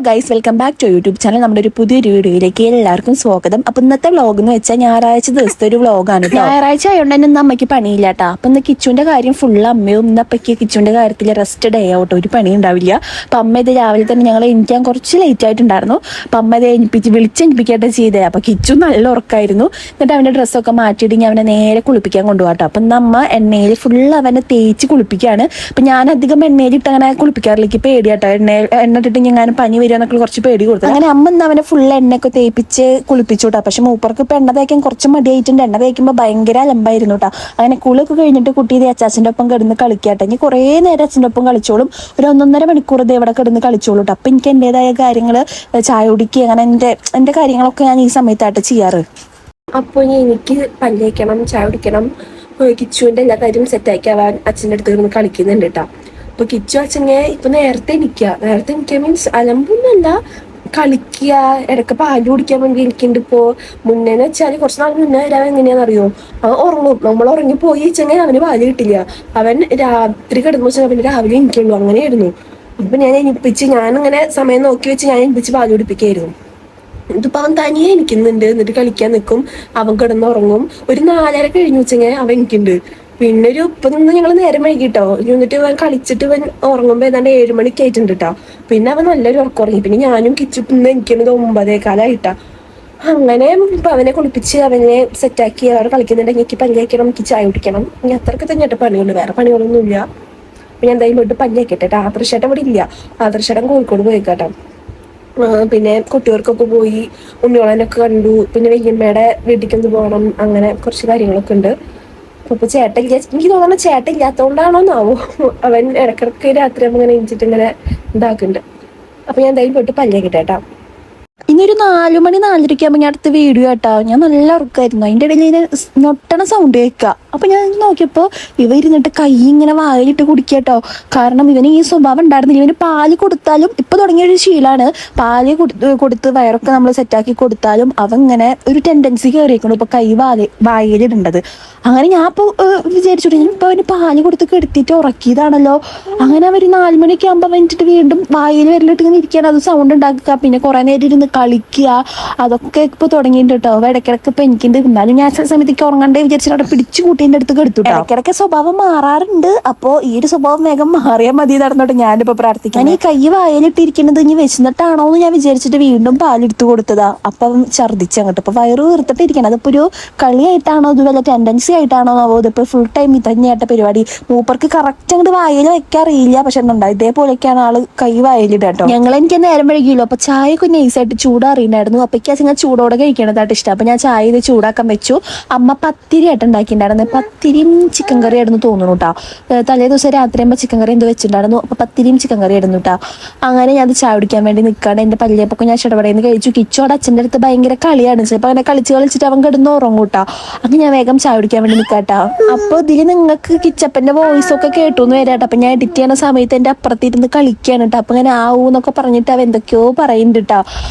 Guys, welcome back to YouTube channel. നമ്മുടെ ഒരു പുതിയൊരു വീഡിയോയിലേക്ക് എല്ലാവർക്കും സ്വാഗതം. അപ്പൊ ഇന്നത്തെ വ്ളോഗ് എന്ന് വെച്ചാൽ ഞായറാഴ്ച ദിവസത്തെ ഒരു വ്ളോഗാണ്. ഞായറാഴ്ച ആയതുകൊണ്ട് തന്നെ ഇന്ന് അമ്മയ്ക്ക് പണിയില്ല കേട്ടോ. അപ്പൊ ഇന്ന് കിച്ചുവിന്റെ കാര്യം ഫുള്ള് അമ്മയും ഇന്നപ്പയ്ക്ക് കിച്ചുവിന്റെ കാര്യത്തിൽ റെസ്റ്റ് ഡേ ആവട്ടെ, ഒരു പണി ഉണ്ടാവില്ല. അപ്പൊ അമ്മ ഇത് രാവിലെ തന്നെ ഞങ്ങൾ എണീക്കാൻ കുറച്ച് ലേറ്റ് ആയിട്ടുണ്ടായിരുന്നു. അപ്പൊ അമ്മ ഇത് വിളിച്ചെണിപ്പിക്കട്ടെ ചെയ്തേ. അപ്പൊ കിച്ചു നല്ല ഉറക്കായിരുന്നു. എന്നിട്ട് അവന്റെ ഡ്രസ്സൊക്കെ മാറ്റിയിട്ട് അവനെ നേരെ കുളിപ്പിക്കാൻ കൊണ്ടുപോകാട്ടോ. അപ്പൊ ഇന്ന് അമ്മ എണ്ണയിൽ ഫുള്ള് അവനെ തേച്ച് കുളിപ്പിക്കുകയാണ്. അപ്പൊ ഞാൻ അധികം എണ്ണയിലിട്ട് അങ്ങനെ കുളിപ്പിക്കാറില്ല, എനിക്ക് പേടിയാട്ടോ. എണ്ണ ഇട്ടിട്ട് ഞാൻ പനി വരിക എന്നൊക്കെ കുറച്ച് പേടി കൊടുത്തു. അങ്ങനെ അമ്മ ഇന്ന് അവനെ ഫുൾ എണ്ണയൊക്കെ തേപ്പിച്ച് കുളിപ്പിച്ചു കേട്ടോ. പക്ഷെ മൂപ്പർക്ക് ഇപ്പൊ എണ്ണ തേക്കാൻ കുറച്ച് മടിയായിട്ടുണ്ട്. എണ്ണ തേക്കുമ്പോൾ ഭയങ്കര അലമ്പായിരുന്നു കേട്ടോ. അങ്ങനെ കുളിയൊക്കെ കഴിഞ്ഞിട്ട് കുട്ടി ഇത് അച്ചാച്ചൻ്റെ ഒപ്പം കിടന്ന് കളിക്കാട്ടെ. ഇനി കുറേ നേരം അച്ഛൻ്റെ ഒപ്പം കളിച്ചോളും. ഒരു 1.5 മണിക്കൂർ ഇത് ഇവിടെ കിടന്ന് കളിച്ചോളൂ കേട്ടോ. അപ്പൊ എനിക്ക് എൻ്റെതായ കാര്യങ്ങൾ, ചായ കുടിക്കുക, അങ്ങനെ എൻ്റെ കാര്യങ്ങളൊക്കെ ഞാൻ ഈ സമയത്തായിട്ട് ചെയ്യാറ്. അപ്പോൾ എനിക്ക് പല്ല് തേക്കണം, ചായ കുടിക്കണം, കിച്ചുവിൻ്റെ എല്ലാ കാര്യം സെറ്റാക്കി അവൻ അച്ഛൻ്റെ അടുത്ത് കിടന്ന് കളിക്കുന്നുണ്ട് കേട്ടോ. അപ്പൊ കിച്ചു അച്ഛനെ ഇപ്പൊ നേരത്തെ എനിക്കുക മീൻസ് അലമ്പൊന്നുമല്ല, കളിക്കുക, ഇടയ്ക്ക് പാല് കുടിക്കാൻ വേണ്ടി എനിക്കുണ്ട്. ഇപ്പോ മുന്നേന്ന് വെച്ചാൽ കുറച്ച് നാൾ മുന്നേ വരാൻ എങ്ങനെയാണെന്ന് അറിയോ, അവൻ ഉറങ്ങും. നമ്മൾ ഉറങ്ങിപ്പോയി വെച്ചെങ്കിൽ അവന് പാല് കിട്ടില്ല. അവൻ രാത്രി കിടന്നു വെച്ചാൽ അവന് രാവിലെ എനിക്കുള്ളൂ, അങ്ങനെയായിരുന്നു. അപ്പൊ ഞാനിങ്ങനെ സമയം നോക്കി വെച്ച് ഞാൻ എനിപ്പിച്ച് പാല് കുടിപ്പിക്കായിരുന്നു. ഇതിപ്പോ അവൻ തനിയെ എനിക്കുന്നുണ്ട്. എന്നിട്ട് കളിക്കാൻ നിൽക്കും, അവൻ കിടന്നുറങ്ങും. ഒരു 4:30 കഴിഞ്ഞു വെച്ചെങ്കിൽ അവൻ എനിക്കുണ്ട്. പിന്നെ ഒരു ഇപ്പൊ നിന്ന് ഞങ്ങൾ നേരം വൈകിട്ടോ. എന്നിട്ട് ഇവൻ കളിച്ചിട്ട് ഇവൻ ഉറങ്ങുമ്പോ ഏതാണ്ട് 7 മണിക്ക് ആയിട്ടുണ്ട് കേട്ടോ. പിന്നെ അവൻ നല്ലൊരു ഉറങ്ങി. പിന്നെ ഞാനും കിച്ചുന്ന് എനിക്കുന്നത് 9:15 അങ്ങനെ ഇപ്പൊ അവനെ കുളിപ്പിച്ച് അവനെ സെറ്റാക്കി അവിടെ കളിക്കുന്നുണ്ടെങ്കിൽ എനിക്ക് പല്ല് തേക്കണം, എനിക്ക് ചായ കുടിക്കണം. ഇനി അത്രയ്ക്ക് തന്നെയായിട്ട് പണിയുണ്ട്, വേറെ പണികളൊന്നുമില്ല. പിന്നെ എന്തായാലും പോയിട്ട് പല്ല് തേക്കട്ടെ. ആദർശേട്ടൻ ഇവിടെ ഇല്ല, ആദർശേട്ടൻ കോഴിക്കോട് പോയിക്കാട്ടോ. പിന്നെ കുട്ടികൾക്കൊക്കെ പോയി, ഉണ്ണിയോളനൊക്കെ കണ്ടു. പിന്നെ വല്യമ്മയുടെ വീട്ടിലേക്ക് പോകണം, അങ്ങനെ കുറച്ച് കാര്യങ്ങളൊക്കെ ഉണ്ട്. അപ്പൊ ചേട്ടൻ, എനിക്ക് തോന്നുന്നു ചേട്ടൻ ഇല്ലാത്തോണ്ടാണോന്നാവോ അവൻ ഇടക്കിടക്ക് രാത്രി ആകുമ്പോൾ ഇങ്ങനെ എണീച്ചിട്ട് ഇങ്ങനെ ഇതാക്കുന്നുണ്ട്. അപ്പൊ ഞാൻ എന്തായാലും പോയിട്ട് പല്ല് തേക്കട്ടെ കേട്ടോ. ഇനിയൊരു 4 മണി 4:30 ആകുമ്പോൾ ഞാൻ അടുത്ത വീഡിയോ കേട്ടോ. ഞാൻ നല്ല ഉറക്കമായിരുന്നു. അതിൻ്റെ ഇടയിൽ ഇങ്ങനെ നൊട്ടണ സൗണ്ട് കേൾക്കുക. അപ്പൊ ഞാൻ നോക്കിയപ്പോൾ ഇവ ഇരുന്നിട്ട് കൈ ഇങ്ങനെ വായിലിട്ട് കുടിക്കട്ടോ. കാരണം ഇവന് ഈ സ്വഭാവം ഉണ്ടായിരുന്നില്ല. ഇവന് പാല് കൊടുത്താലും ഇപ്പൊ തുടങ്ങിയൊരു ശീലമാണ്. പാല് കൊടുത്ത് വയറൊക്കെ നമ്മൾ സെറ്റാക്കി കൊടുത്താലും അവൻ ഇങ്ങനെ ഒരു ടെൻഡൻസി കയറിയേക്കണം ഇപ്പൊ കൈ വായിലിടേണ്ടത്. അങ്ങനെ ഞാൻ ഇപ്പൊ വിചാരിച്ചോട്ടെ, ഇപ്പൊ അവന് പാല് കൊടുത്ത് കെടുത്തിട്ട് ഉറക്കിയതാണല്ലോ. അങ്ങനെ അവർ 4 മണിയൊക്കെ ആകുമ്പോൾ അവനിട്ട് വീണ്ടും വായിൽ വരലിട്ട് ഇങ്ങനെ ഇരിക്കാൻ, അത് സൗണ്ട് ഉണ്ടാക്കുക, പിന്നെ കുറെ നേരം ഇരുന്ന് കളിക്കുക, അതൊക്കെ ഇപ്പൊ തുടങ്ങിയിട്ട് കേട്ടോ. ഇടയ്ക്കിടക്ക് ഇപ്പൊ എനിക്കുണ്ട്. എന്നാലും ഞാൻ ചില സമയത്തേക്ക് ഉറങ്ങണ്ടേ വിചാരിച്ചിട്ട് അവിടെ പിടിച്ചു കൂട്ടിൻ്റെ അടുത്ത് കെടുത്തു. ഇടയ്ക്കിടയ്ക്ക് സ്വഭാവം മാറാറുണ്ട്. അപ്പോ ഈ ഒരു സ്വഭാവം വേഗം മാറിയാൽ മതി നടന്നോട്ടെ ഞാനിപ്പോ പ്രാർത്ഥിക്കാം. ഞാൻ ഈ കൈ വായിലിട്ടിരിക്കുന്നത് ഇനി വെച്ചിട്ടാണോ എന്ന് ഞാൻ വിചാരിച്ചിട്ട് വീണ്ടും പാലെടുത്ത് കൊടുത്തതാ. അപ്പം ഛർദ്ദിച്ച് അങ്ങോട്ട് ഇപ്പൊ വയറ് വീർത്തിട്ടിരിക്കണം. അതിപ്പോ ഒരു കളിയായിട്ടാണോ, അത് വല്ല ടെൻഡൻസി ആയിട്ടാണോ ആവോ, ഇതിപ്പോ ഫുൾ ടൈം ഇതന്നെയായിട്ട് പരിപാടി. മൂപ്പർക്ക് കറക്റ്റ് അങ്ങോട്ട് വായിൽ വെക്കാറിയില്ല. പക്ഷെ എന്താ ഇതേപോലെയൊക്കെയാണ് ആള് കൈ വായിലിട കേട്ടോ. എനിക്ക് നേരം വൈകിയല്ലോ. അപ്പൊ ചായയൊക്കെ നൈസായിട്ട് ചൂടാറിയിട്ടുണ്ടായിരുന്നു. അപ്പൊക്ക് ഞാൻ ചൂടോടെ കഴിക്കണതായിട്ട് ഇഷ്ടം. അപ്പൊ ഞാൻ ചായ ഇത് ചൂടാക്കാൻ വെച്ചു. അമ്മ പത്തിരി ആയിട്ട് ഉണ്ടാക്കിയിട്ടുണ്ടായിരുന്നു. പത്തിരിയും ചിക്കൻ കറി ആയിരുന്നു തോന്നുന്നു കേട്ടോ. തലേ ദിവസം രാത്രി ആകുമ്പോൾ ചിക്കൻ കറി എന്തോ വെച്ചിട്ടുണ്ടായിരുന്നു. അപ്പൊ പത്തിരിയും ചിക്കൻ കറി ആയിരുന്നു കേട്ടോ. അങ്ങനെ ഞാൻ അത് ചായ കുടിക്കാൻ വേണ്ടി നിൽക്കാണ്. എന്റെ പല്ലിയപ്പൊക്കെ ഞാൻ ചടപടയെന്ന് കഴിച്ചു. കിച്ചോടെ അച്ഛൻ്റെ അടുത്ത് ഭയങ്കര കളിയാണ്. ചിലപ്പോൾ അങ്ങനെ കളിച്ചിട്ട് അവൻ കിടന്ന് ഉറങ്ങും കേട്ടോ. അങ്ങനെ ഞാൻ വേഗം ചായ കുടിക്കാൻ വേണ്ടി നിൽക്കാട്ടോ. അപ്പോൾ ഇതിൽ നിങ്ങൾക്ക് കിച്ചപ്പന്റെ വോയിസ് ഒക്കെ കേട്ടു എന്ന് വരാട്ടോ. അപ്പൊ ഞാൻ എഡിറ്റ് ചെയ്യുന്ന സമയത്ത് എന്റെ അപ്പുറത്തിരുന്ന് കളിക്കാണ് കേട്ടോ. അപ്പൊ അങ്ങനെ ആവൂന്നൊക്കെ പറഞ്ഞിട്ട് അവ എന്തൊക്കെയോ പറയുന്നുണ്ട് കേട്ടോ.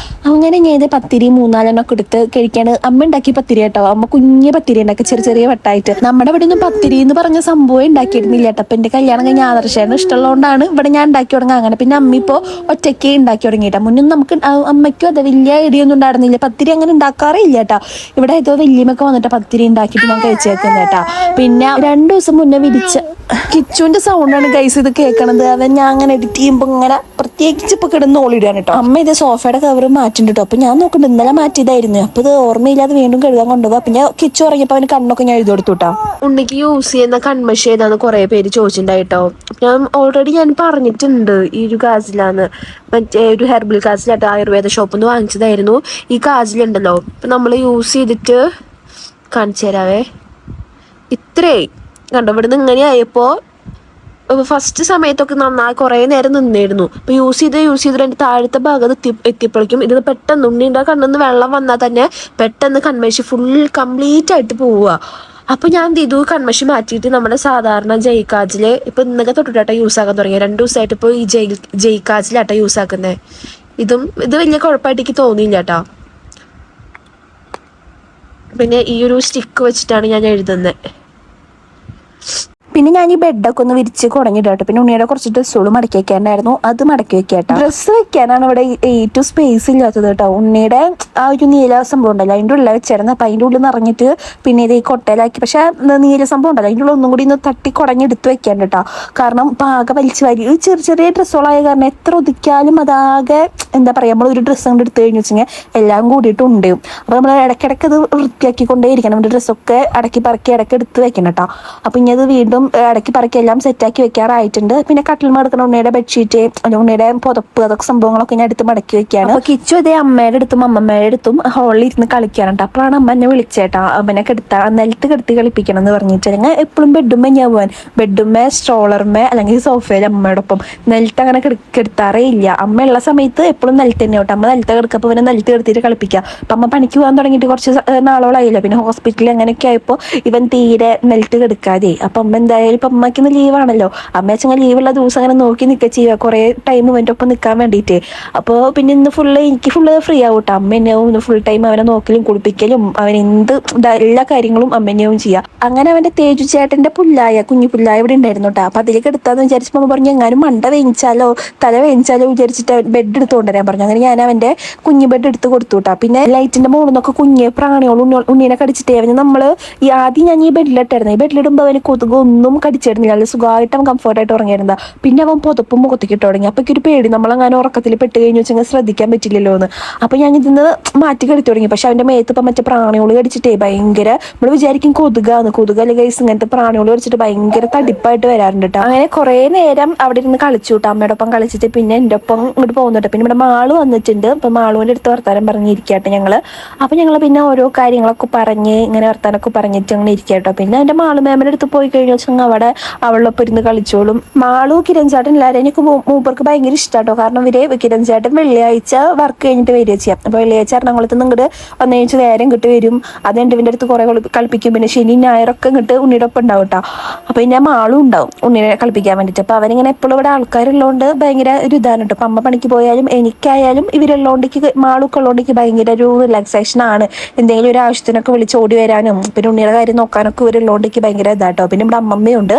അങ്ങനെ ഞാൻ ഇത് പത്തിരി 3-4 ഒക്കെ എടുത്ത് കഴിക്കാണ്. അമ്മ ഉണ്ടാക്കി പത്തിരി കേട്ടോ. അമ്മ കുഞ്ഞ് പത്തിരി ഉണ്ടാക്കി, ചെറിയ വട്ടായിട്ട്. നമ്മുടെ ഇവിടെ ഒന്നും പത്തിരി എന്ന് പറഞ്ഞ സംഭവം ഉണ്ടാക്കിയിരുന്നില്ല കേട്ടോ. അപ്പൊ എന്റെ കല്യാണം കഴിഞ്ഞ ആദർശേട്ടന് ഇഷ്ടമുള്ളതുകൊണ്ടാണ് ഇവിടെ ഞാൻ ഉണ്ടാക്കി തുടങ്ങുക. അങ്ങനെ പിന്നെ അമ്മ ഇപ്പോൾ ഒറ്റയ്ക്ക് ഉണ്ടാക്കി തുടങ്ങിയിട്ടാ. മുന്നേ നമുക്ക് അമ്മയ്ക്കും അതെ വലിയ ഐഡിയൊന്നും ഉണ്ടായിരുന്നില്ല. പത്തിരി അങ്ങനെ ഉണ്ടാക്കാറില്ല കേട്ടോ. ഇവിടെ ഏതോ വല്യമ്മൊക്കെ വന്നിട്ട് പത്തിരി ഉണ്ടാക്കിയിട്ട് ഞാൻ കഴിച്ചേക്കുന്നത് കേട്ടോ. പിന്നെ 2 ദിവസം മുന്നേ വിരിച്ച കിച്ചുവിന്റെ സൗണ്ടാണ് ഗൈസ് ഇത് കേൾക്കണത്. അവൻ ഞാൻ അങ്ങനെ എഡിറ്റ് ചെയ്യുമ്പോൾ ഇങ്ങനെ പ്രത്യേകിച്ച് ഇപ്പൊ കിടന്ന് ഓളിയിടാണ് കേട്ടോ. അമ്മ ഇത് സോഫയുടെ കവർ മാറ്റിണ്ട് കേട്ടോ. അപ്പൊ ഞാൻ നോക്കുന്നുണ്ട് ഇന്നലെ മാറ്റിയതായിരുന്നു. അപ്പൊ ഇത് ഓർമ്മയില്ലാതെ വീണ്ടും കഴുകാൻ കൊണ്ടുപോകും. അപ്പൊ ഞാൻ കിച്ചു ഉറങ്ങിയപ്പോ അവന് കണ്ണൊക്കെ ഞാൻ എഴുതി കൊടുത്തു കേട്ടോ. ഉണ്ണിക്ക് യൂസ് ചെയ്യുന്ന കൺമഷി ഏതാന്ന് കുറെ പേര് ചോദിച്ചിട്ടുണ്ടായിട്ടോ. ഞാൻ പറഞ്ഞിട്ടുണ്ട് ഈ ഒരു കാജിലാന്ന്, മറ്റേ ഒരു ഹെർബൽ കാജിലാട്ടോ, ആയുർവേദ ഷോപ്പിൽ നിന്ന് വാങ്ങിച്ചതായിരുന്നു. ഈ കാജിലുണ്ടല്ലോ, ഇപ്പൊ നമ്മൾ യൂസ് ചെയ്തിട്ട് കാണിച്ചു തരാവേ. ഇത്രേ കണ്ടോ, ഇവിടുന്ന് ഇങ്ങനെ ആയപ്പോ ഫസ്റ്റ് സമയത്തൊക്കെ നന്നായി കുറേ നേരം നിന്നിരുന്നു. അപ്പൊ യൂസ് ചെയ്ത് എൻ്റെ താഴത്തെ ഭാഗത്ത് എത്തിയപ്പോഴേക്കും ഇത് പെട്ടെന്ന് ഉണ്ണിൻ്റെ കണ്ണിന്ന് വെള്ളം വന്നാൽ തന്നെ പെട്ടെന്ന് കൺമഷി ഫുൾ കംപ്ലീറ്റ് ആയിട്ട് പോവുക. അപ്പൊ ഞാൻ എന്ത് ചെയ്തു, കൺമഷി മാറ്റിയിട്ട് നമ്മുടെ സാധാരണ ജയ്കാജില് ഇപ്പൊ ഇന്നൊക്കെ തൊട്ടിട്ടാട്ടോ യൂസ് ആക്കാൻ തുടങ്ങി. 2 ദിവസമായിട്ട് ഇപ്പോൾ ഈ ജയ്കാജിലാട്ടോ യൂസ് ആക്കുന്നത്. ഇത് വലിയ കുഴപ്പമായിട്ട് എനിക്ക് തോന്നിയില്ല കേട്ടോ. പിന്നെ ഈ ഒരു സ്റ്റിക്ക് വെച്ചിട്ടാണ് ഞാൻ എഴുതുന്നത്. പിന്നെ ഞാൻ ഈ ബെഡൊക്കെ ഒന്ന് വിരിച്ച് കുടഞ്ഞിട്ടോ. പിന്നെ ഉണ്ണിയുടെ കുറച്ച് ഡ്രസ്സുകൾ മടക്കി വെക്കാണ്ടായിരുന്നു, അത് മടക്കി വെക്കാട്ടോ. ഡ്രസ്സ് വെക്കാനാണ് ഇവിടെ ഏറ്റവും സ്പേസ് ഇല്ലാത്തത് കേട്ടോ. ഉണ്ണിയുടെ ആ ഒരു നീല സംഭവം ഉണ്ടല്ലോ അതിൻ്റെ ഉള്ളിൽ വെച്ചായിരുന്നു. അപ്പം അതിൻ്റെ ഉള്ളിൽ നിറഞ്ഞിട്ട് പിന്നെ ഇത് ഈ കൊട്ടയിലാക്കി. പക്ഷെ നീല സംഭവം ഉണ്ടല്ലോ അതിൻ്റെ ഉള്ളിൽ ഒന്നും കൂടി ഒന്ന് തട്ടി കുടഞ്ഞെടുത്ത് വെക്കാൻ കേട്ടോ. കാരണം പാകം വലിച്ചു വാരി ചെറിയ ചെറിയ ഡ്രസ്സുകളായ കാരണം എത്ര ഒതുക്കിയാലും അതാകെ എന്താ പറയുക, നമ്മളൊരു ഡ്രസ്സ് കൊണ്ട് എടുത്തു കഴിഞ്ഞു വെച്ചാൽ എല്ലാം കൂടിയിട്ട് ഉണ്ടാവും. അപ്പോൾ നമ്മൾ ഇടയ്ക്കിടയ്ക്ക് അത് വൃത്തിയാക്കിക്കൊണ്ടേ ഇരിക്കണം. നമ്മുടെ ഡ്രസ്സൊക്കെ ഇടയ്ക്ക് പറക്കി ഇടയ്ക്ക് എടുത്ത് വെക്കണം കേട്ടോ. അപ്പം ഇനി അത് വീണ്ടും ഇടയ്ക്ക് പറക്കി എല്ലാം സെറ്റാക്കി വെക്കാറായിട്ടുണ്ട്. പിന്നെ കട്ടിൽ മടക്കുന്ന ഉണ്ണിയുടെ ബെഡ്ഷീറ്റ് ഉണ്ണിയുടെ പുതപ്പ് അതൊക്കെ സംഭവങ്ങളൊക്കെ ഞാൻ എടുത്ത് മടക്കി വെക്കുകയാണ്. അപ്പോൾ കിച്ചു അതേ അമ്മയുടെ അടുത്തും അമ്മമ്മയുടെ അടുത്തും ഹോളിൽ ഇരുന്ന് കളിക്കാനുണ്ട്. അപ്പോഴാണ് അമ്മ എന്നെ വിളിച്ചേട്ടാ, അമ്മനെ നിലത്ത് കിടത്തി കളിപ്പിക്കണം എന്ന് പറഞ്ഞിട്ട്. അല്ലെങ്കിൽ എപ്പോഴും ബെഡുമ്മേ ഞാൻ പോകാൻ ബെഡുമ്മേ സ്ട്രോളർമേ അല്ലെങ്കിൽ സോഫയിൽ അമ്മയോടൊപ്പം നിലത്ത് അങ്ങനെ കിടത്താറേ ഇല്ല. അമ്മ ഉള്ള സമയത്ത് എപ്പോഴും നിലത്ത് തന്നെ കേട്ടോ. അമ്മ നിലത്ത് കിടക്കപ്പോൾ ഇവനെ നിലത്ത് കിടത്തിയിട്ട് കളിപ്പിക്കുക. അപ്പം അമ്മ പണിക്ക് പോകാൻ തുടങ്ങിയിട്ട് കുറച്ച് നാളോളായില്ല. പിന്നെ ഹോസ്പിറ്റലിൽ അങ്ങനെയൊക്കെ ആയപ്പോൾ ഇവൻ തീരെ നിലത്ത് കിടക്കാതെ. അപ്പം അമ്മ എന്തായാലും ഇപ്പം അമ്മയ്ക്ക് ലീവാണല്ലോ, അമ്മ വെച്ചാൽ ലീവുള്ള ദിവസം അങ്ങനെ നോക്കി നിൽക്കുക ചെയ്യുക കുറേ ടൈം ഇവൻ്റെ ഒപ്പം നിൽക്കാൻ വേണ്ടിയിട്ട്. അപ്പോൾ പിന്നെ ഇന്ന് എനിക്ക് ഫുള്ള് ഫ്രീ ആവും കേട്ടോ. അമ്മ എന്നെയാവും ഫുൾ ടൈം അവനെ നോക്കലും കുളിപ്പിക്കലും അവൻ എന്ത് എല്ലാ കാര്യങ്ങളും അമ്മ എന്നെയാവും ചെയ്യുക. അങ്ങനെ അവൻ്റെ തേജു ചേട്ടൻ്റെ കുഞ്ഞു പുല്ലായ ഇവിടെ ഉണ്ടായിരുന്നു കേട്ടോ. അപ്പം അതിലേക്ക് എടുത്താന്ന് വിചാരിച്ചപ്പോൾ അമ്മ പറഞ്ഞു എങ്ങാനും മണ്ട വേവിച്ചാലോ തല വേവിച്ചാലോ വിചാരിച്ചിട്ട് ബെഡ് എടുത്ത് കൊണ്ടുവരാൻ പറഞ്ഞു. അങ്ങനെ ഞാൻ അവൻ്റെ കുഞ്ഞു ബെഡ് എടുത്ത് കൊടുത്തു കേട്ടോ. പിന്നെ ലൈറ്റിൻ്റെ മുകളിൽ നിന്നൊക്കെ കുഞ്ഞ് പ്രാണിയോളും ഉണ്ണീനെ കടിച്ചിട്ടേ അവന് നമ്മൾ ഈ ഞാൻ ഈ ബെഡിലിട്ടായിരുന്നു. ഈ ബെഡിലിടുമ്പോൾ അവന് കൊതുകൊന്നും കടിച്ചിരുന്നില്ല, നല്ല സുഖമായിട്ട് അവൻ കംഫർട്ടായിട്ട് ഉറങ്ങിയിരുന്ന. പിന്നെ അവൻ പുതപ്പും മുഖത്തേക്ക് ഇട്ട് തുടങ്ങി. അപ്പോൾ ഒരു പേടി, നമ്മളങ്ങനെ ഉറക്കത്തിൽ പെട്ട് കഴിഞ്ഞു വെച്ചാൽ ശ്രദ്ധിക്കാൻ പറ്റില്ലല്ലോ എന്ന്. അപ്പോൾ ഞാൻ ഇതിന്ന് മാറ്റി കടിച്ചു തുടങ്ങി. പക്ഷെ അവൻ്റെ മേത്തിപ്പം മറ്റേ പ്രാണിയോള് കടിച്ചിട്ടേ ഭയങ്കര, നമ്മൾ വിചാരിക്കും കൊതുകല്ലേ ഗൈസ്, ഇങ്ങനത്തെ പ്രാണിയോള് കടിച്ചിട്ട് ഭയങ്കര തടിപ്പായിട്ട് വരാറുണ്ട് കേട്ടോ. അങ്ങനെ കുറേ നേരം അവിടെ ഇരുന്ന് കളിച്ചു കേട്ടോ, അമ്മയുടെ ഒപ്പം കളിച്ചിട്ട്. പിന്നെ എൻ്റെ ഒപ്പം ഇങ്ങോട്ട് പോകുന്നുണ്ട്. പിന്നെ ഇവിടെ മാള് വന്നിട്ടുണ്ട്. അപ്പം മാളുവിൻ്റെ അടുത്ത് വർത്താനം പറഞ്ഞിരിക്കട്ടെ ഞങ്ങൾ. അപ്പം ഞങ്ങൾ പിന്നെ ഓരോ കാര്യങ്ങളൊക്കെ പറഞ്ഞ് ഇങ്ങനെ വർത്താനൊക്കെ പറഞ്ഞിട്ട് അങ്ങനെ ഇരിക്കട്ടോ. പിന്നെ എൻ്റെ മാളു മാമിൻ്റെ അടുത്ത് പോയി കഴിഞ്ഞു വെച്ചാൽ അവിടെ അവളൊപ്പം ഇരുന്ന് കളിച്ചോളും. മാളു കിരൺ ചേട്ടൻ എല്ലാവരും എനിക്ക് മൂപ്പർക്ക് ഭയങ്കര ഇഷ്ടമാട്ടോ. കാരണം കിരൺ ചേട്ടൻ വെള്ളിയാഴ്ച വർക്ക് കഴിഞ്ഞിട്ട് വരിക ചെയ്യാം. അപ്പോൾ വെള്ളിയാഴ്ച എറണാകുളത്ത് നിന്ന് ഇങ്ങോട്ട് വന്നഴിച്ച് നേരം ഇങ്ങോട്ട് വരും. അത് എൻ്റെ അടുത്ത് കുറേ കളിപ്പിക്കും. പിന്നെ ശനി ഞായറൊക്കെ ഇങ്ങോട്ട് ഉണ്ണിയുടെ ഒപ്പം ഉണ്ടാവും കേട്ടോ. അപ്പോൾ പിന്നെ മാളും ഉണ്ടാവും ഉണ്ണിനെ കളിപ്പിക്കാൻ വേണ്ടിയിട്ട്. അപ്പോൾ അവനിങ്ങനെ എപ്പോഴും ഇവിടെ ആൾക്കാരുള്ളതുകൊണ്ട് ഭയങ്കര ഒരു ഇതാണ് കേട്ടോ. അപ്പം അമ്മ പണിക്ക് പോയാലും എനിക്കായാലും ഇവരുള്ളതുകൊണ്ടേക്ക് മാളൊക്കെ ഉള്ളതുകൊണ്ടേക്ക് ഭയങ്കര ഒരു റിലാക്സേഷൻ ആണ്. എന്തെങ്കിലും ഒരു ആവശ്യത്തിനൊക്കെ വിളിച്ച് ഓടി വരാനും പിന്നെ ഉണ്ണിയുടെ കാര്യം നോക്കാനൊക്കെ ഇവരുള്ളതുകൊണ്ടേക്ക് ഭയങ്കര ഇതാട്ടോ. പിന്നെ ഇവിടെ അമ്മമ്മയുണ്ട്.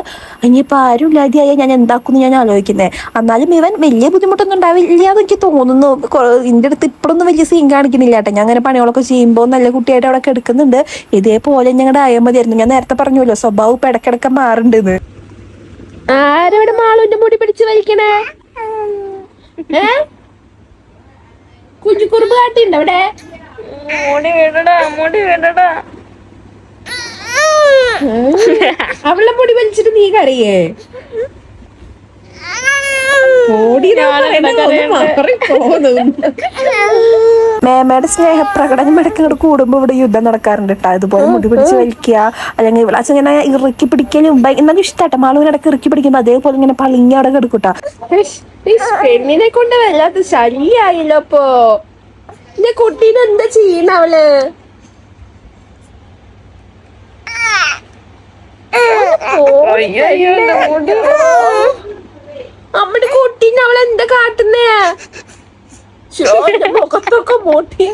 ഇനിയിപ്പോൾ ആരും ഇല്ലാതെയായാൽ ഞാൻ എന്താക്കുന്നു ഞാൻ ആലോചിക്കുന്നത്. എന്നാലും ഇവൻ വലിയ ബുദ്ധിമുട്ടൊന്നും ഉണ്ടാവില്ല എന്ന് എനിക്ക് തോന്നുന്നു. ഇതിൻ്റെ അടുത്ത് ഇപ്പോഴൊന്നും വലിയ സീൻ കാണിക്കുന്നില്ല കേട്ടോ. ഞാൻ അങ്ങനെ പണികളൊക്കെ ചെയ്യുമ്പോൾ നല്ല കുട്ടിയായിട്ട് അവിടെ കിടക്കുന്നുണ്ട്. ഇതേപോലെ ഞങ്ങളുടെ ആയാൽ മതിയായിരുന്നു. ഞാൻ നേരത്തെ പറഞ്ഞല്ലോ സ്വഭാവം ഇപ്പം ഇടയ്ക്കിടയ്ക്ക് മാറുണ്ടെന്ന്. ആരവിടെ മാളുവിന്റെ മുടി പിടിച്ച് വലിക്കണേ? കുഞ്ഞുകുറുമ്പ് കാട്ടിണ്ട് അവിടെ. മുടി വേണ്ടടാ അവളുടെ മുടി വലിച്ചിട്ട് നീ കരയേ? മേമയുടെ സ്നേഹപ്രകടനം ഇടയ്ക്ക് കൂടുമ്പോ ഇവിടെ യുദ്ധം നടക്കാറുണ്ട് കേട്ടോ. ഇതുപോലെ മുടി പിടിച്ച് വലിക്കുക അല്ലെങ്കിൽ അച്ഛൻ ഇങ്ങനെ ഇറുക്കി പിടിക്കലും എന്നാലും ഇഷ്ടാട്ടോ. മാളുവിനെ ഇടയ്ക്ക് ഇറുക്കി പിടിക്കുമ്പോ അതേപോലെ ഇങ്ങനെ പളിങ്ങി അവിടെ കിടക്കൂട്ടാ. പെണ്ണിനെ കൊണ്ട് വല്ലാത്ത ശല്യായില്ലോ. അപ്പോ എന്റെ കുട്ടീനെ എന്താ ചെയ്യണ അവള്? അമ്മയുടെ കുട്ടീനെ അവൾ എന്താ കാട്ടുന്നേ? മുഖത്തൊക്കെ മൂട്ടി.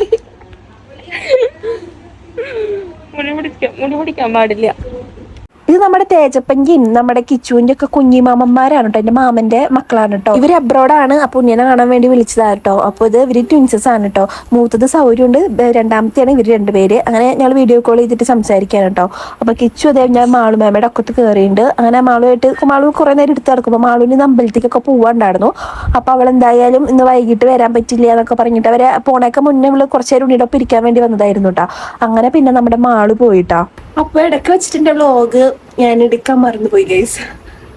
മുടി പിടിക്കാൻ പാടില്ല. ഇത് നമ്മുടെ തേജപ്പൻ്റെയും നമ്മുടെ കിച്ചുവിന്റെ ഒക്കെ കുഞ്ഞിമാമന്മാരാണ് കേട്ടോ. എൻ്റെ മാമന്റെ മക്കളാണ് കേട്ടോ. ഇവർ അബ്രോഡാണ്. അപ്പോൾ ഉണ്ണിനെ കാണാൻ വേണ്ടി വിളിച്ചതാണ് കേട്ടോ. അപ്പോൾ ഇത് ഇവർ ട്വിൻസസ് ആണ് കേട്ടോ. മൂത്തത് സൗര്യമുണ്ട്, രണ്ടാമത്തെയാണ് ഇവർ രണ്ടുപേര്. അങ്ങനെ ഞങ്ങൾ വീഡിയോ കോൾ ചെയ്തിട്ട് സംസാരിക്കാൻ കേട്ടോ. അപ്പോൾ കിച്ചു അതേ ഞാൻ മാളു മാമയുടെ ഒക്കത്ത് കയറിയിട്ടുണ്ട്. അങ്ങനെ മാളു കുറേ നേരം എടുത്ത് നടക്കുമ്പോൾ മാളുവിന് ഇന്ന് അമ്പലത്തേക്കൊക്കെ പോവാണ്ടായിരുന്നു. അപ്പോൾ അവൾ എന്തായാലും ഇന്ന് വൈകിട്ട് വരാൻ പറ്റില്ല എന്നൊക്കെ പറഞ്ഞിട്ട് അവരെ പോണേക്കെ മുന്നേ അവള് കുറച്ച് നേരം ഉണ്ണിയുടെ ഒപ്പം ഇരിക്കാൻ വേണ്ടി വന്നതായിരുന്നു കേട്ടോ. അങ്ങനെ പിന്നെ നമ്മുടെ മാളു പോയിട്ടാ. അപ്പോൾ ഇടയ്ക്ക് വെച്ചിട്ട് വ്ളോഗ് ഞാൻ എടുക്കാൻ മറന്നുപോയി ഗൈസ്.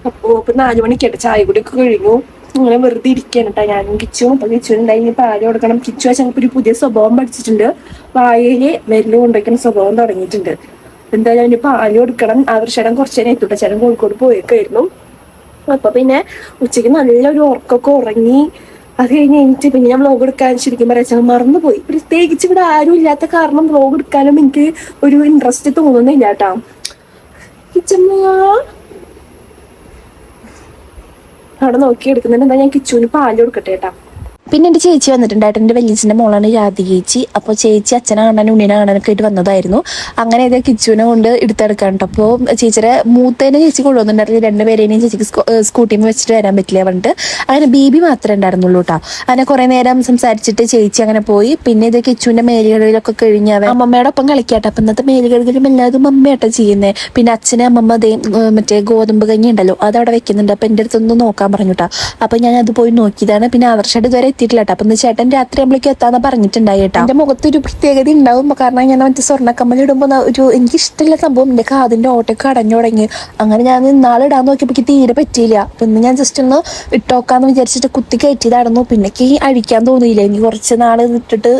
അപ്പോൾ ഇപ്പം 4 മണിക്കായിട്ട് ചായ കുടിയൊക്കെ കഴിഞ്ഞു. അങ്ങനെ വെറുതെ ഇരിക്കാൻ കേട്ടോ ഞാനും കിച്ചും. അപ്പോൾ കിച്ചുണ്ടായി പാല് കൊടുക്കണം. കിച്ചു വെച്ചാൽ ഒരു പുതിയ സ്വഭാവം പഠിച്ചിട്ടുണ്ട്. വായയിൽ വിരല് കൊണ്ടുവയ്ക്കുന്ന സ്വഭാവം തുടങ്ങിയിട്ടുണ്ട്. എന്തായാലും അതിന് പാല് കൊടുക്കണം. ആദർശേടം കുറച്ച് നേരം എത്തൂട്ടെ. ചേട്ടൻ കോഴിക്കോട് പോയേക്കായിരുന്നു. അപ്പോൾ പിന്നെ ഉച്ചയ്ക്ക് നല്ലൊരു ഉറക്കമൊക്കെ ഉറങ്ങി. അത് കഴിഞ്ഞ് എനിക്ക് പിന്നെ ഞാൻ വ്ളോഗ് എടുക്കാൻ ശരിക്കും പറയാ മറന്നുപോയി. പ്രത്യേകിച്ച് ഇവിടെ ആരും ഇല്ലാത്ത കാരണം വ്ളോഗ് എടുക്കാനും എനിക്ക് ഒരു ഇൻട്രസ്റ്റ് തോന്നുന്നില്ല കേട്ടോ. അവിടെ നോക്കി എടുക്കുന്നുണ്ട്. എന്താ ഞാൻ കിച്ചുവിന് പാല് കൊടുക്കട്ടെ കേട്ടാ. പിന്നെ എൻ്റെ ചേച്ചി വന്നിട്ടുണ്ടായിട്ട് എൻ്റെ വലിയച്ഛൻ്റെ മോളാണ് രാധി ചേച്ചി. അപ്പോൾ ചേച്ചി അച്ഛനെ കാണാൻ ഉണ്ണിനെ കാണാനൊക്കെ ആയിട്ട് വന്നതായിരുന്നു. അങ്ങനെ ഇത് കിച്ചുവിനെ കൊണ്ട് എടുത്തെടുക്കാൻ കേട്ടോ. അപ്പോൾ ചേച്ചിയുടെ മൂത്തേനെ ചേച്ചി കൊണ്ടുവന്നിട്ടുണ്ടായിരുന്നു. രണ്ടുപേരെയും ചേച്ചിക്ക് സ്കൂട്ടിയിൽ വെച്ചിട്ട് വരാൻ പറ്റില്ല പറഞ്ഞിട്ട് അങ്ങനെ ബേബി മാത്രമേ ഉണ്ടായിരുന്നുള്ളൂ കേട്ടോ. അങ്ങനെ കുറേ നേരം സംസാരിച്ചിട്ട് ചേച്ചി അങ്ങനെ പോയി. പിന്നെ ഇത് കിച്ചുവിൻ്റെ മേലുകളിലൊക്കെ കഴിഞ്ഞ് അവൻ അമ്മമ്മയുടെ ഒപ്പം കളിക്കാട്ടോ. അപ്പം ഇന്നത്തെ മേലുകളിലും എല്ലാതും അമ്മയാട്ടോ ചെയ്യുന്നത്. പിന്നെ അച്ഛനെ അമ്മമ്മ മറ്റേ ഗോതമ്പ് കഞ്ഞി ഉണ്ടല്ലോ അതവിടെ വെക്കുന്നുണ്ട്. അപ്പം എൻ്റെ അടുത്തൊന്ന് നോക്കാൻ പറഞ്ഞു കേട്ടോ. അപ്പം ഞാൻ അത് പോയി നോക്കിയതാണ്. പിന്നെ ആദർശമായിട്ട് ഇതുവരെ എത്തിയിട്ടില്ല കേട്ടോ. അപ്പം ചേട്ടൻ രാത്രി നമ്മളേക്ക് എത്താന്ന് പറഞ്ഞിട്ടുണ്ടായി കേട്ടോ. എൻ്റെ മുഖത്തൊരു പ്രത്യേകത ഉണ്ടാവും. കാരണം ഞാൻ മറ്റേ സ്വർണ്ണക്കമ്മൽ ഇടുമ്പോൾ ഒരു എനിക്ക് ഇഷ്ടമുള്ള സംഭവം എൻ്റെ കാതിൻ്റെ ഓട്ടൊക്കെ അടഞ്ഞു തുടങ്ങി. അങ്ങനെ ഞാൻ നാളെ ഇടാൻ നോക്കിയപ്പോൾ എനിക്ക് തീരെ പറ്റിയില്ല. അപ്പം ഇന്ന് ഞാൻ ജസ്റ്റ് ഒന്ന് ഇട്ടോക്കാന്ന് വിചാരിച്ചിട്ട് കുത്തി കയറ്റിയതായിരുന്നു. പിന്നെ എനിക്ക് അഴിക്കാൻ തോന്നിയില്ല. എനിക്ക് കുറച്ച് നാൾ ഇട്ടിട്ട്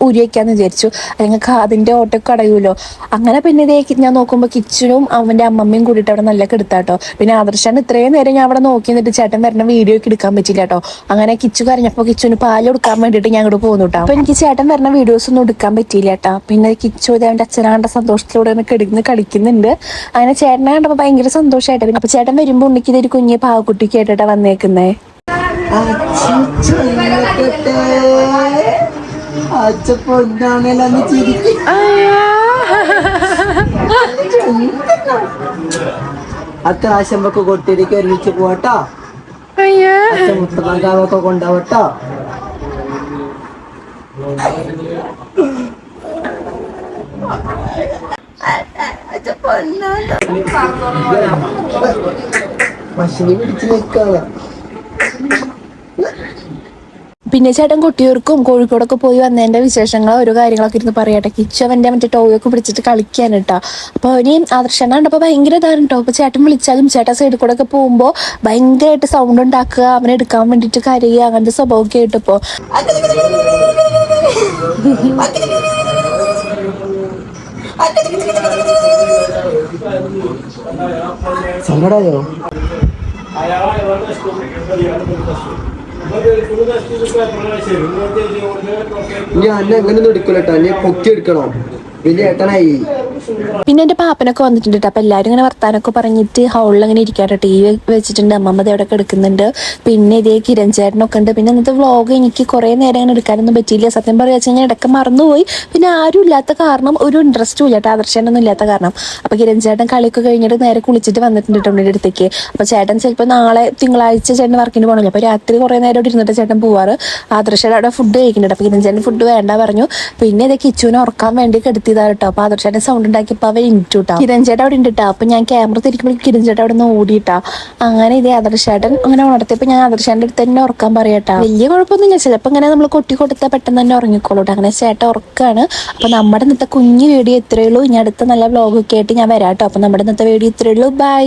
ഊരി വയ്ക്കാന്ന് വിചാരിച്ചു. അല്ലെങ്കിൽ കാതിൻ്റെ ഓട്ടൊക്കെ അടയുമല്ലോ. അങ്ങനെ പിന്നെ ഇതേ ഞാൻ നോക്കുമ്പോൾ കിച്ചനും അവൻ്റെ അമ്മമ്മയും കൂടിയിട്ട് അവിടെ നല്ല കെടുത്താട്ടോ. പിന്നെ ആദർശാണ് ഇത്രയും നേരം ഞാൻ അവിടെ നോക്കി നിന്നിട്ട് ചേട്ടൻ വരുന്ന വീഡിയോ ഒക്കെ എടുക്കാൻ പറ്റില്ല കേട്ടോ. അങ്ങനെ കിച്ചു കരഞ്ഞപ്പോൾ കിച്ചുവിന് പാൽ കൊടുക്കാൻ വേണ്ടിയിട്ട് ഞാൻ അങ്ങോട്ട് പോകുന്നു കേട്ടോ. അപ്പോൾ എനിക്ക് ചേട്ടൻ വരുന്ന വീഡിയോസ് ഒന്നും എടുക്കാൻ പറ്റിയില്ല കേട്ടോ. പിന്നെ കിച്ചു അവൻ്റെ അച്ഛനാണ്ട സന്തോഷത്തിലൂടെ കിടന്ന് കളിക്കുന്നുണ്ട്. അങ്ങനെ ചേട്ടനെ കണ്ടപ്പോൾ ഭയങ്കര സന്തോഷമായിട്ട്. അപ്പോൾ ചേട്ടൻ വരുമ്പോൾ ഉണ്ണിക്ക് ഇതൊരു കുഞ്ഞ് പാവക്കുട്ടിക്ക് ആയിട്ടാണ് വന്നേക്കുന്നേ. അത്ര ആശമ്പൊക്കെ കൊട്ടിരിക്ക് ഒരുമിച്ച് പോട്ടോ. മുത്തമാകാവൊക്കെ കൊണ്ടാവട്ടോ. മഷിനി പിടിച്ച് നിൽക്കാണ്. പിന്നെ ചേട്ടൻ കൊട്ടിയൂർക്കും കോഴിക്കോടൊക്കെ പോയി വന്നതിൻ്റെ വിശേഷങ്ങൾ ഓരോ കാര്യങ്ങളൊക്കെ ഇരുന്ന് പറയട്ടെ. കിച്ചു അവൻ്റെ മറ്റേ ടോയൊക്കെ പിടിച്ചിട്ട് കളിക്കാൻ കേട്ടോ. അപ്പോൾ അവന് ആദർശനെ കണ്ടപ്പോൾ ഭയങ്കര ഇതാണ് കേട്ടോ. അപ്പോൾ ചേട്ടൻ വിളിച്ചാലും ചേട്ടൻ സൈഡിൽ കൂടെ ഒക്കെ പോകുമ്പോൾ ഭയങ്കരമായിട്ട് സൗണ്ട് ഉണ്ടാക്കുക, അവനെ എടുക്കാൻ വേണ്ടിയിട്ട് കരയുക, അങ്ങനത്തെ സ്വഭാവമൊക്കെ ആയിട്ടിപ്പോൾ സങ്കടായോ? ഞാൻ എങ്ങനെ എടുക്കലട്ടോ, ഞാൻ പൊക്കി എടുക്കണോ? വലിയ ഏട്ടനായി. പിന്നെ എൻ്റെ പാപ്പനൊക്കെ വന്നിട്ടുണ്ട് കേട്ടോ. അപ്പോൾ എല്ലാവരും ഇങ്ങനെ വർത്താനൊക്കെ പറഞ്ഞിട്ട് ഹൗളിൽ അങ്ങനെ ഇരിക്കാട്ടോ. ടി വി വെച്ചിട്ടുണ്ട്. അമ്മമ്മ അവിടെ എടുക്കുന്നുണ്ട്. പിന്നെ ഇതേ കിരൺ ചേട്ടനൊക്കെ ഉണ്ട്. പിന്നെ ഇന്നത്തെ വ്ളോഗ് എനിക്ക് കുറേ നേരം അങ്ങനെ എടുക്കാനൊന്നും പറ്റിയില്ല. സത്യം പറയുക വെച്ച് കഴിഞ്ഞാൽ ഇടയ്ക്ക് മറന്നുപോയി. പിന്നെ ആരും ഇല്ലാത്ത കാരണം ഒരു ഇൻട്രസ്റ്റും ഇല്ല കേട്ടോ. ആദർശനൊന്നും ഇല്ലാത്ത കാരണം. അപ്പോൾ കിരൺ ചേട്ടൻ കളിയൊക്കെ കഴിഞ്ഞിട്ട് നേരെ കുളിച്ചിട്ട് വന്നിട്ടുണ്ട് കേട്ടോ ഉണ്ണിയുടെ അടുത്തേക്ക്. അപ്പോൾ ചേട്ടൻ ചിലപ്പോൾ നാളെ തിങ്കളാഴ്ച ചേട്ടൻ വർക്കിന് പോകണല്ലോ. അപ്പോൾ രാത്രി കുറേ നേരം അവിടെ ഇരുന്നിട്ട് ചേട്ടൻ പോവാറ്. ആദർശൻ അവിടെ ഫുഡ് കഴിക്കുന്നുണ്ട്. അപ്പോൾ കിരൺ ചേട്ടൻ ഫുഡ് വേണ്ട പറഞ്ഞു. പിന്നെ ഇതേ കിച്ചുവിനെ ഉറക്കാൻ വേണ്ടി കെടുത്തിയതാണ് കേട്ടോ. അപ്പോൾ ആദർശേട്ടൻ സൗണ്ട് ഉണ്ടാക്കിയപ്പോൾ അവൻ ഇൻറ്റുട്ടാ. കിരൺ ചേട്ടൻ അവിടെ ഉണ്ട് കേട്ടോ. അപ്പോൾ ഞാൻ ക്യാമറ തിരിക്കുമ്പോൾ കിരൺ ചേട്ടൻ അവിടെ നിന്ന് ഓടിയിട്ടാ. അങ്ങനെ ഇതേ ആദർശേട്ടൻ അങ്ങനെ ഉണർത്തിയപ്പോൾ ഞാൻ ആദർശേട്ടൻ്റെ അടുത്ത് തന്നെ ഉറക്കാൻ പറയട്ടാ. വലിയ കുഴപ്പമൊന്നുമില്ല. ചിലപ്പോൾ ഇങ്ങനെ നമ്മൾ കൊട്ടി കൊടുത്താൽ പെട്ടെന്ന് തന്നെ ഉറങ്ങിക്കോളൂട്ടോ. അങ്ങനെ ചേട്ടൻ ഉറക്കാണ്. അപ്പോൾ നമ്മുടെ ഇന്നത്തെ കുഞ്ഞു വീഡിയോ ഇത്രയേ ഉള്ളൂ. ഇനി അടുത്ത നല്ല വ്ളോഗൊക്കെ ആയിട്ട് ഞാൻ വരാം കേട്ടോ. അപ്പോൾ നമ്മുടെ ഇന്നത്തെ വീഡിയോ ഇത്രയേ ഉള്ളൂ. ബൈ.